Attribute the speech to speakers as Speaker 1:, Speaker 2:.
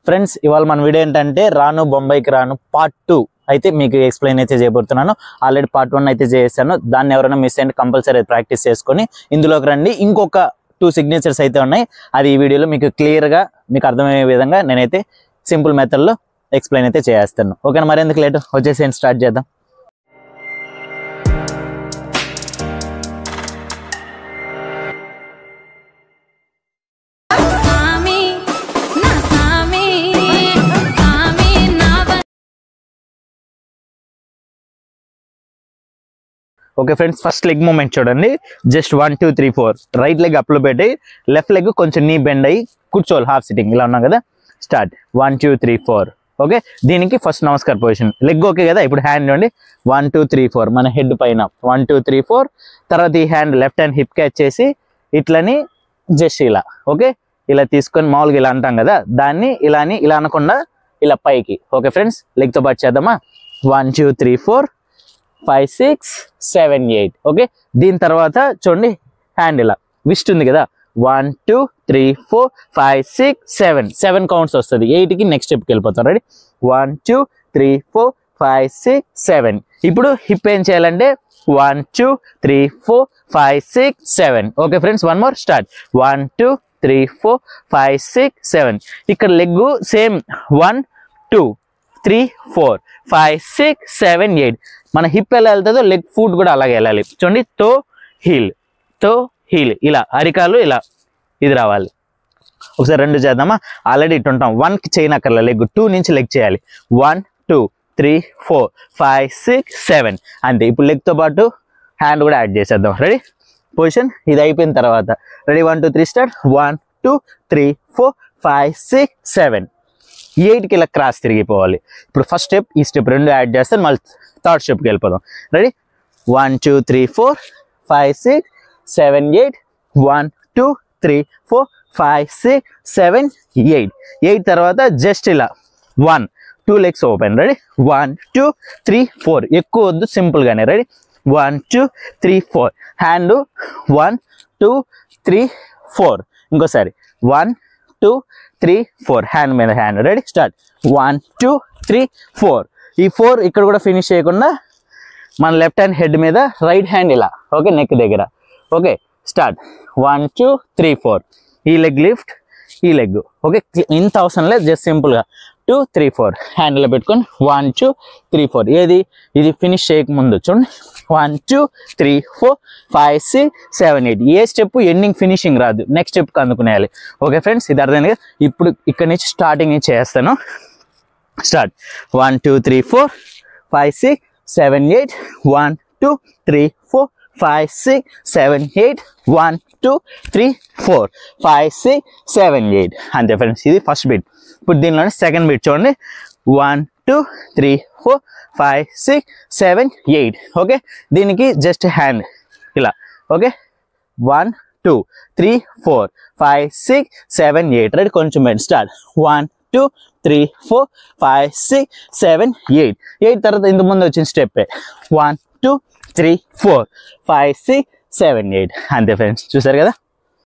Speaker 1: Friends ఇవాళ మన video ఏంటంటే రాను బొంబాయికి రాను పార్ట్ 2 అయితే మీకు ఎక్స్ప్లెయిన్ అయితే చేయబోతున్నాను. ఆల్రెడీ పార్ట్ 1 అయితే చేశాను. దాన్ని ఎవరైనా మిస్ అయ్యింటే కంపల్సరీ ప్రాక్టీస్ చేసుకొని ఇందులోకి రండి. ఇంకొక 2 సిగ్నేచర్స్ అయితే ఉన్నాయి. అది ఈ వీడియోలో మీకు క్లియర్గా మీకు అర్థమయ్యే విధంగా నేనైతే సింపుల్ మెథడ్లో ఎక్స్ప్లెయిన్ అయితే చేస్తాను. ఓకేనా, మరెందుకు లేట్ వచ్చేసి స్టార్ట్ చేద్దాం. Okay friends, first leg moment చూడండి. జస్ట్ 1 2 3 4 రైట్ లెగ్ అప్లో పెట్టి లెఫ్ట్ లెగ్ కొంచెం నీ బెండ్ అయ్యి కూర్చోవాలి. హాఫ్ సిట్టింగ్ ఇలా ఉన్నాం కదా. స్టార్ట్ 1 2 3 4. ఓకే, దీనికి first namaskar position. Leg okay కదా. ఇప్పుడు హ్యాండ్ చూడండి 1 2 3 4 మన హెడ్ పైన 1 2 3 4. తర్వాత ఈ hand left hand hip catch చేసి ఇట్లని జస్ట్ ఇలా ఓకే ఇలా తీసుకొని మామూలుగా ఇలా అంటాం కదా, దాన్ని ఇలా అనకుండా ఇలా పైకి. ఓకే ఫ్రెండ్స్, లెగ్తో పాటు చేద్దామా. 1 2 3 4 5 6 7 8. ఓకే, దీని తర్వాత చూడండి హ్యాండ్ ఇలా విస్ట్ ఉంది కదా. 1 2 3 4 5 6 7 7 కౌంట్స్ వస్తుంది. 8కి నెక్స్ట్ స్టెప్కి వెళ్ళిపోతాం. రెడీ 1 2 3 4 5 6 7. ఇప్పుడు హిప్ ఏం చేయాలంటే 1 2 3 4 5 6 7. Okay friends, one more. Start 1 2 3 4 5 6 7. ఇక్కడ లెగ్ సేమ్ 1 2 3 4 5 6 7 8. మన హిప్ ఎలా వెళ్తుందో లెగ్ ఫుట్ కూడా అలాగే వెళ్ళాలి. చూడండి, తో హీల్ ఇలా అరికాలు ఇలా ఇది రావాలి. ఒకసారి 2 చేద్దామా. ఆల్రెడీ ఇటు ఉంటాం. 1కి చేయనక్కర్లే, లెగ్ 2 నుంచి లెగ్ చేయాలి. 1 2 3 4 5 6 7 అంతే. ఇప్పుడు లెగ్తో పాటు హ్యాండ్ కూడా యాడ్ చేసేద్దాం. రెడీ పొజిషన్ ఇది అయిపోయిన తర్వాత రెడీ 1 2 3 స్టార్ట్ 1 2 3 4 5 6 7. 8కి ఇలా క్రాస్ తిరిగిపోవాలి. ఇప్పుడు ఫస్ట్ స్టెప్ ఈ స్టెప్ 2 యాడ్ చేస్తాను. మళ్ళీ థర్డ్ స్టెప్కి వెళ్ళిపోదాం. రెడీ 1 2 3 4 5 6 7 8. 1 2 3 4 5 6 7 8. 8 తర్వాత జస్ట్ ఇలా 1 2 లెగ్స్ ఓపెన్. రెడీ 1 2 3 4. ఎక్కువ వద్దు, సింపుల్గానే. రెడీ 1 2 3 4. హ్యాండ్ 1 2 3 4. ఇంకోసారి 1 2 3 4. హ్యాండ్ మీద హ్యాండ్. Ready start 1 2 3 4. ఈ 4 ఇక్కడ కూడా ఫినిష్ చేయకుండా మన లెఫ్ట్ హ్యాండ్ హెడ్ మీద రైట్ హ్యాండ్ ఇలా ఓకే నెక్ దగ్గర. Okay start 1 2 3 4. ఈ లెగ్ లిఫ్ట్, ఈ లెగ్ ఓకే. ఇంత అవసరం లేదు, జస్ట్ సింపుల్గా 2 3 4 హ్యాండ్లో పెట్టుకొని 1 2 3 4. ఏది ఇది ఫినిష్ చేయకముందు చూడండి 1 2 3 4 5 6 7 8. ఏ స్టెప్ ఎండింగ్ ఫినిషింగ్ రాదు, నెక్స్ట్ స్టెప్కి అందుకునేయాలి. ఓకే ఫ్రెండ్స్, ఇది అర్థమైంది కదా. ఇప్పుడు ఇక్కడ నుంచి స్టార్టింగ్ నుంచి చేస్తాను. స్టార్ట్ 1 2 3 4 5 6 7 8. 1 2 3 4 5 6 7 8. 1 2 3 4 5 6 7 8 అంతే ఫ్రెండ్స్. ఇది ఫస్ట్ బీట్. ఇప్పుడు దీనిలోనే సెకండ్ బీట్ చూడండి 1 2 3 4 5 6 7 8. ఓకే, దీనికి జస్ట్ హ్యాండ్ ఇలా ఓకే 1 2 3 4 5 6 7 8. రెడీ కొంచెం బెండ్. స్టార్ట్ 1 2 3 4 5 6 7 8. 8 తర్వాత ఇంత ముందు వచ్చిన స్టెప్ 1 2 3 4 5 6 7 8 అంతే ఫ్రెండ్స్. చూసారు కదా.